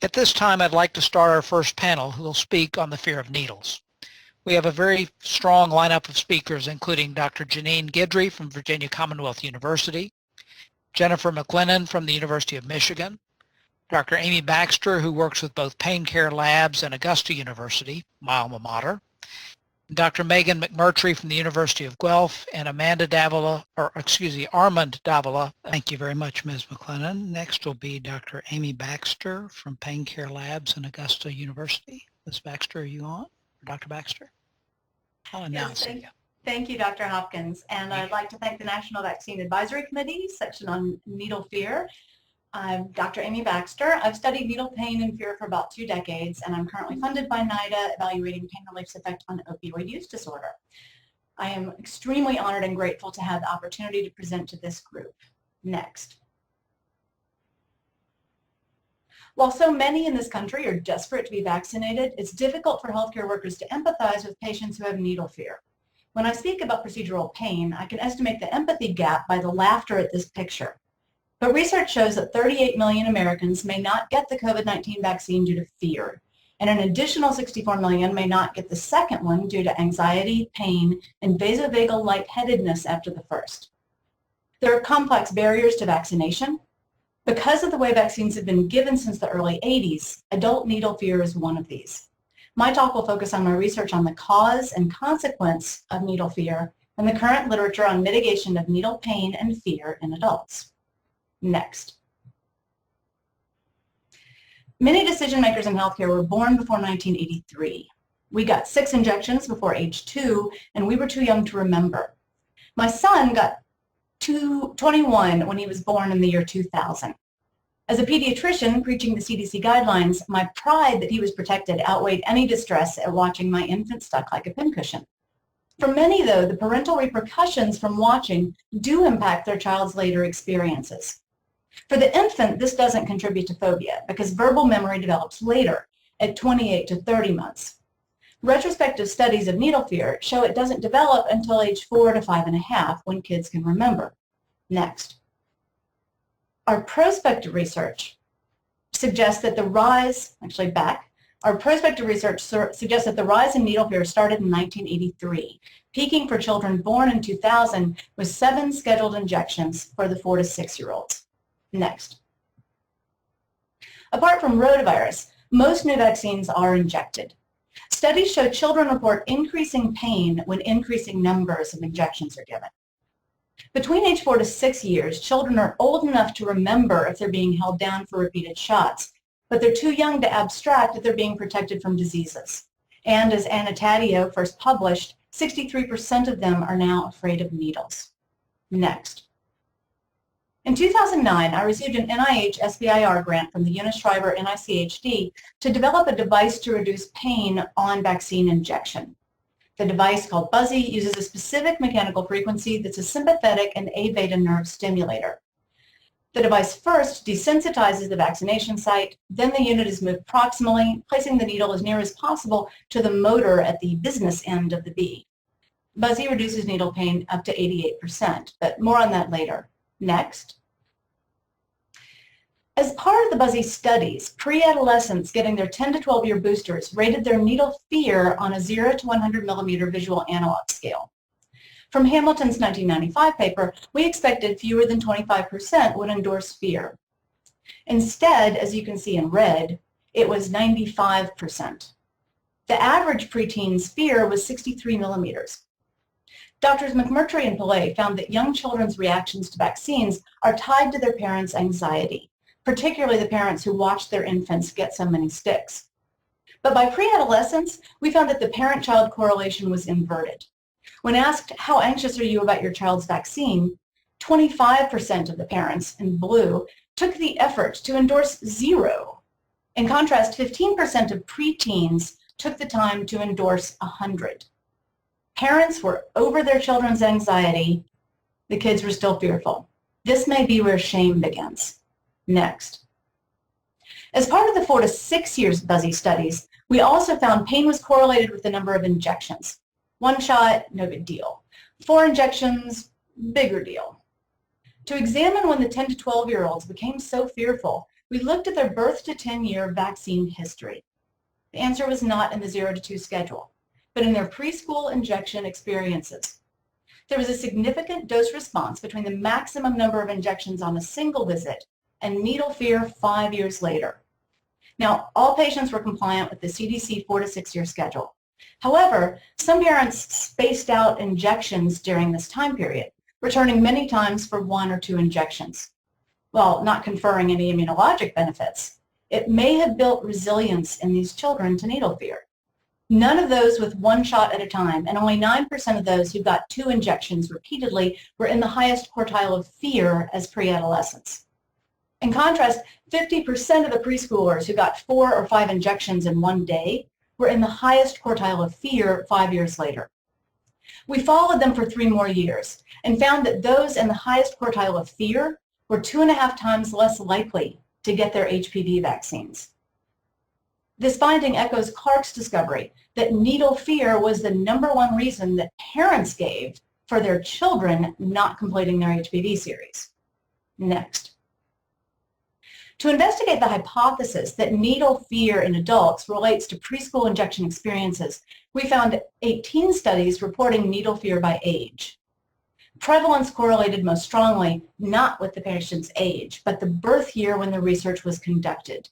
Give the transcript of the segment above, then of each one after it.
At this time, I'd like to start our first panel who will speak on the fear of needles. We have a very strong lineup of speakers, including Dr. Janine Guidry from Virginia Commonwealth University, Jennifer McLennan from the University of Michigan, Dr. Amy Baxter, who works with both Pain Care Labs and Augusta University, my alma mater, Dr. Megan McMurtry from the University of Guelph, and Armand Davila. Thank you very much, Ms. McLennan. Next will be Dr. Amy Baxter from Pain Care Labs and Augusta University. Ms. Baxter, are you on? Dr. Baxter? I'll announce you. Thank you, Dr. Hopkins. And I'd like to thank the National Vaccine Advisory Committee, section on needle fear. I'm Dr. Amy Baxter. I've studied needle pain and fear for about 2 decades, and I'm currently funded by NIDA evaluating pain relief's effect on opioid use disorder. I am extremely honored and grateful to have the opportunity to present to this group. Next. While so many in this country are desperate to be vaccinated, it's difficult for healthcare workers to empathize with patients who have needle fear. When I speak about procedural pain, I can estimate the empathy gap by the laughter at this picture. But research shows that 38 million Americans may not get the COVID-19 vaccine due to fear, and an additional 64 million may not get the second one due to anxiety, pain, and vasovagal lightheadedness after the first. There are complex barriers to vaccination. Because of the way vaccines have been given since the early 80s, adult needle fear is one of these. My talk will focus on my research on the cause and consequence of needle fear and the current literature on mitigation of needle pain and fear in adults. Next. Many decision makers in healthcare were born before 1983. We got 6 injections before age 2, and we were too young to remember. My son got 21 when he was born in the year 2000. As a pediatrician preaching the CDC guidelines, my pride that he was protected outweighed any distress at watching my infant stuck like a pincushion. For many, though, the parental repercussions from watching do impact their child's later experiences. For the infant, this doesn't contribute to phobia because verbal memory develops later at 28 to 30 months. Retrospective studies of needle fear show it doesn't develop until age 4 to 5.5 when kids can remember. Next. Our prospective research suggests that the rise, our prospective research suggests that the rise in needle fear started in 1983, peaking for children born in 2000 with 7 scheduled injections for the 4 to 6-year-olds. Next. Apart from rotavirus, most new vaccines are injected. Studies show children report increasing pain when increasing numbers of injections are given. Between age 4 to 6 years, children are old enough to remember if they're being held down for repeated shots, but they're too young to abstract that they're being protected from diseases. And as Anna Taddeo first published, 63% of them are now afraid of needles. Next. In 2009, I received an NIH SBIR grant from the Eunice Shriver NICHD to develop a device to reduce pain on vaccine injection. The device, called Buzzy, uses a specific mechanical frequency that's a sympathetic and A-beta nerve stimulator. The device first desensitizes the vaccination site, then the unit is moved proximally, placing the needle as near as possible to the motor at the business end of the bee. Buzzy reduces needle pain up to 88%, but more on that later. Next. As part of the Buzzy studies, pre-adolescents getting their 10 to 12-year boosters rated their needle fear on a 0 to 100 millimeter visual analog scale. From Hamilton's 1995 paper, we expected fewer than 25% would endorse fear. Instead, as you can see in red, it was 95%. The average preteen's fear was 63 millimeters. Doctors McMurtry and Pillay found that young children's reactions to vaccines are tied to their parents' anxiety, particularly the parents who watched their infants get so many sticks. But by pre-adolescence, we found that the parent-child correlation was inverted. When asked, how anxious are you about your child's vaccine, 25% of the parents, in blue, took the effort to endorse 0. In contrast, 15% of preteens took the time to endorse 100. Parents were over their children's anxiety. The kids were still fearful. This may be where shame begins. Next. As part of the 4 to 6 years Buzzy studies, we also found pain was correlated with the number of injections. 1 shot, no big deal. 4 injections, bigger deal. To examine when the 10 to 12-year-olds became so fearful, We looked at their birth to 10-year vaccine history. The answer was not in the 0 to 2 schedule, but in their preschool injection experiences. There was a significant dose response between the maximum number of injections on a single visit and needle fear 5 years later. Now, all patients were compliant with the CDC 4 to 6 year schedule. However, some parents spaced out injections during this time period, returning many times for 1 or 2 injections. While not conferring any immunologic benefits, it may have built resilience in these children to needle fear. None of those with 1 shot at a time, and only 9% of those who got 2 injections repeatedly were in the highest quartile of fear as preadolescents. In contrast, 50% of the preschoolers who got 4 or 5 injections in 1 day were in the highest quartile of fear 5 years later. We followed them for 3 more years and found that those in the highest quartile of fear were 2.5 times less likely to get their HPV vaccines. This finding echoes Clark's discovery that needle fear was the #1 reason that parents gave for their children not completing their HPV series. Next. To investigate the hypothesis that needle fear in adults relates to preschool injection experiences, we found 18 studies reporting needle fear by age. Prevalence correlated most strongly not with the patient's age, but the birth year when the research was conducted.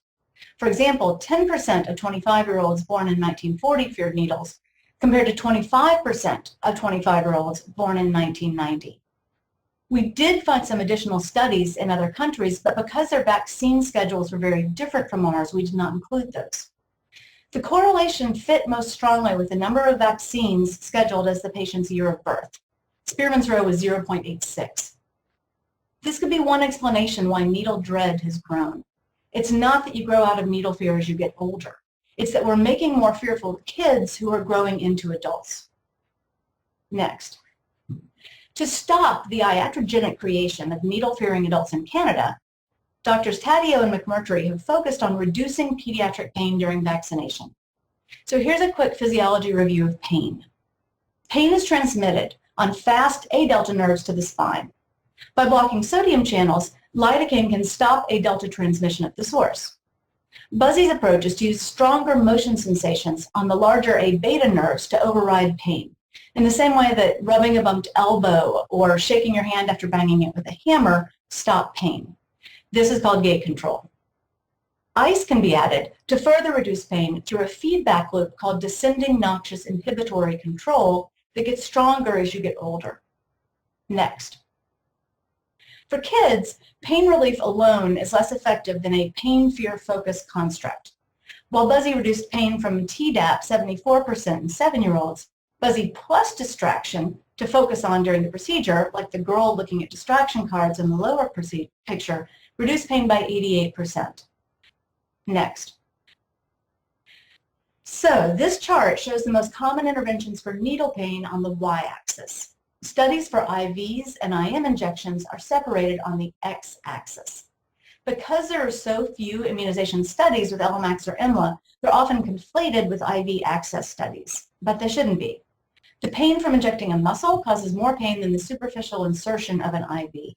For example, 10% of 25-year-olds born in 1940 feared needles, compared to 25% of 25-year-olds born in 1990. We did find some additional studies in other countries, but because their vaccine schedules were very different from ours, we did not include those. The correlation fit most strongly with the number of vaccines scheduled as the patient's year of birth. Spearman's rho was 0.86. This could be one explanation why needle dread has grown. It's not that you grow out of needle fear as you get older. It's that we're making more fearful kids who are growing into adults. Next. To stop the iatrogenic creation of needle-fearing adults in Canada, Drs. Taddeo and McMurtry have focused on reducing pediatric pain during vaccination. So here's a quick physiology review of pain. Pain is transmitted on fast A-delta nerves to the spine. By blocking sodium channels, lidocaine can stop A-delta transmission at the source. Buzzy's approach is to use stronger motion sensations on the larger A-beta nerves to override pain, in the same way that rubbing a bumped elbow or shaking your hand after banging it with a hammer stop pain. This is called gait control. Ice can be added to further reduce pain through a feedback loop called descending noxious inhibitory control that gets stronger as you get older. Next. For kids, pain relief alone is less effective than a pain-fear-focused construct. While Buzzy reduced pain from Tdap 74% in 7-year-olds, Buzzy plus distraction to focus on during the procedure, like the girl looking at distraction cards in the lower picture, reduced pain by 88%. Next. So this chart shows the most common interventions for needle pain on the y-axis. Studies for IVs and IM injections are separated on the x-axis. Because there are so few immunization studies with LMAX or EMLA, they're often conflated with IV access studies, but they shouldn't be. The pain from injecting a muscle causes more pain than the superficial insertion of an IV.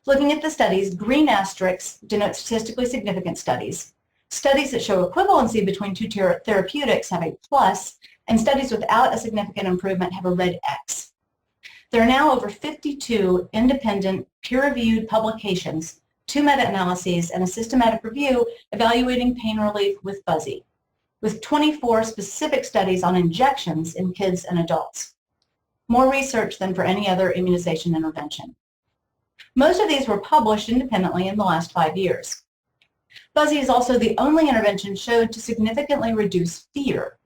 Looking at the studies, green asterisks denote statistically significant studies. Studies that show equivalency between 2 therapeutics have a plus, and studies without a significant improvement have a red X. There are now over 52 independent, peer-reviewed publications, 2 meta-analyses, and a systematic review evaluating pain relief with Buzzy, with 24 specific studies on injections in kids and adults. More research than for any other immunization intervention. Most of these were published independently in the last 5 years. Buzzy is also the only intervention showed to significantly reduce fear.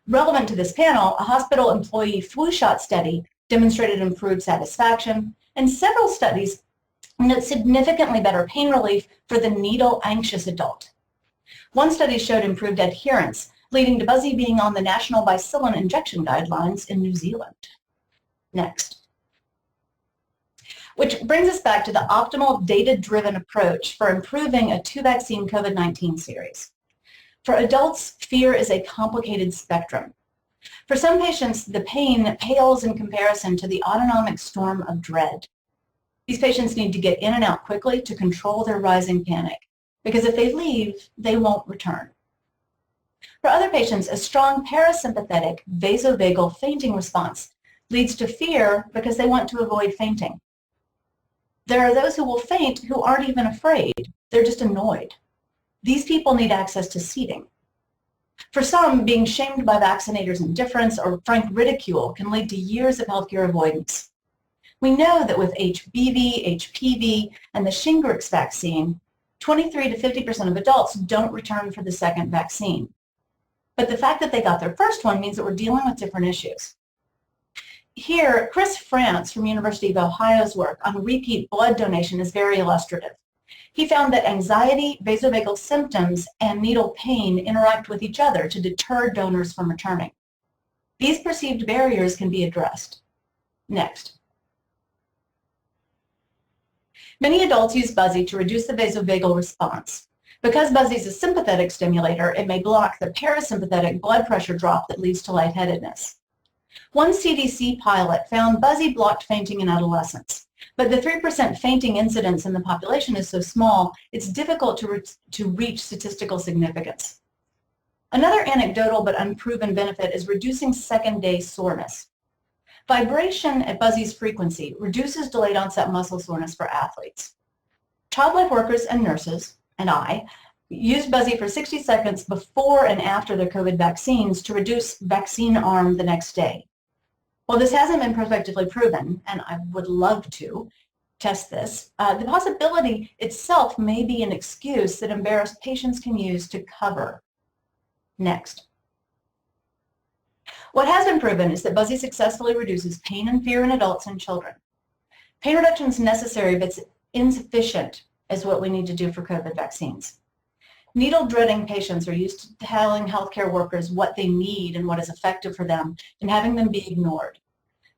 Relevant to this panel, a hospital employee flu shot study demonstrated improved satisfaction, and several studies note significantly better pain relief for the needle-anxious adult. One study showed improved adherence, leading to Buzzy being on the National Bicillin Injection Guidelines in New Zealand. Next. Which brings us back to the optimal data-driven approach for improving a 2-vaccine COVID-19 series. For adults, fear is a complicated spectrum. For some patients, the pain pales in comparison to the autonomic storm of dread. These patients need to get in and out quickly to control their rising panic, because if they leave, they won't return. For other patients, a strong parasympathetic vasovagal fainting response leads to fear because they want to avoid fainting. There are those who will faint who aren't even afraid. They're just annoyed. These people need access to seating. For some, being shamed by vaccinators' indifference or frank ridicule can lead to years of healthcare avoidance. We know that with HBV, HPV, and the Shingrix vaccine, 23 to 50% of adults don't return for the second vaccine. But the fact that they got their first one means that we're dealing with different issues. Here, Chris France from University of Ohio's work on repeat blood donation is very illustrative. He found that anxiety, vasovagal symptoms, and needle pain interact with each other to deter donors from returning. These perceived barriers can be addressed. Next. Many adults use Buzzy to reduce the vasovagal response. Because Buzzy is a sympathetic stimulator, it may block the parasympathetic blood pressure drop that leads to lightheadedness. One CDC pilot found Buzzy blocked fainting in adolescents, but the 3% fainting incidence in the population is so small, it's difficult to reach statistical significance. Another anecdotal but unproven benefit is reducing second-day soreness. Vibration at Buzzy's frequency reduces delayed onset muscle soreness for athletes. Child life workers and nurses, and I, used Buzzy for 60 seconds before and after their COVID vaccines to reduce vaccine arm the next day. While this hasn't been prospectively proven, and I would love to test this, the possibility itself may be an excuse that embarrassed patients can use to cover. Next. What has been proven is that Buzzy successfully reduces pain and fear in adults and children. Pain reduction is necessary, but it's insufficient as what we need to do for COVID vaccines. Needle-dreading patients are used to telling healthcare workers what they need and what is effective for them and having them be ignored.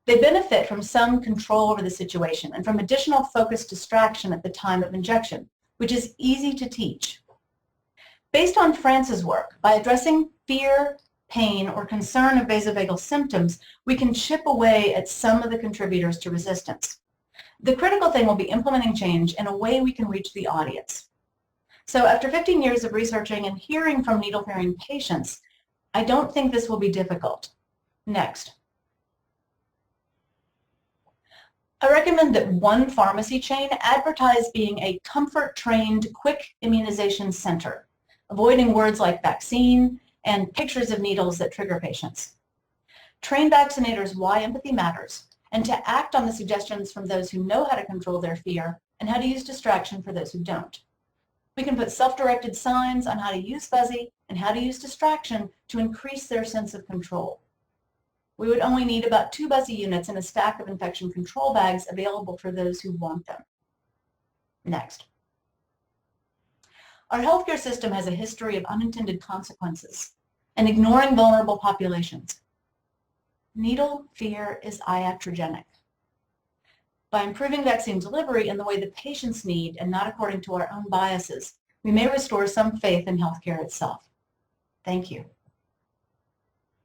They benefit from some control over the situation and from additional focused distraction at the time of injection, which is easy to teach. Based on France's work, by addressing fear, pain, or concern of vasovagal symptoms, we can chip away at some of the contributors to resistance. The critical thing will be implementing change in a way we can reach the audience. So after 15 years of researching and hearing from needle-fearing patients, I don't think this will be difficult. Next. I recommend that one pharmacy chain advertise being a comfort-trained, quick immunization center, avoiding words like vaccine and pictures of needles that trigger patients. Train vaccinators why empathy matters, and to act on the suggestions from those who know how to control their fear and how to use distraction for those who don't. We can put self-directed signs on how to use Buzzy and how to use distraction to increase their sense of control. We would only need about 2 Buzzy units and a stack of infection control bags available for those who want them. Next. Our healthcare system has a history of unintended consequences and ignoring vulnerable populations. Needle fear is iatrogenic. By improving vaccine delivery in the way the patients need and not according to our own biases, we may restore some faith in healthcare itself. Thank you.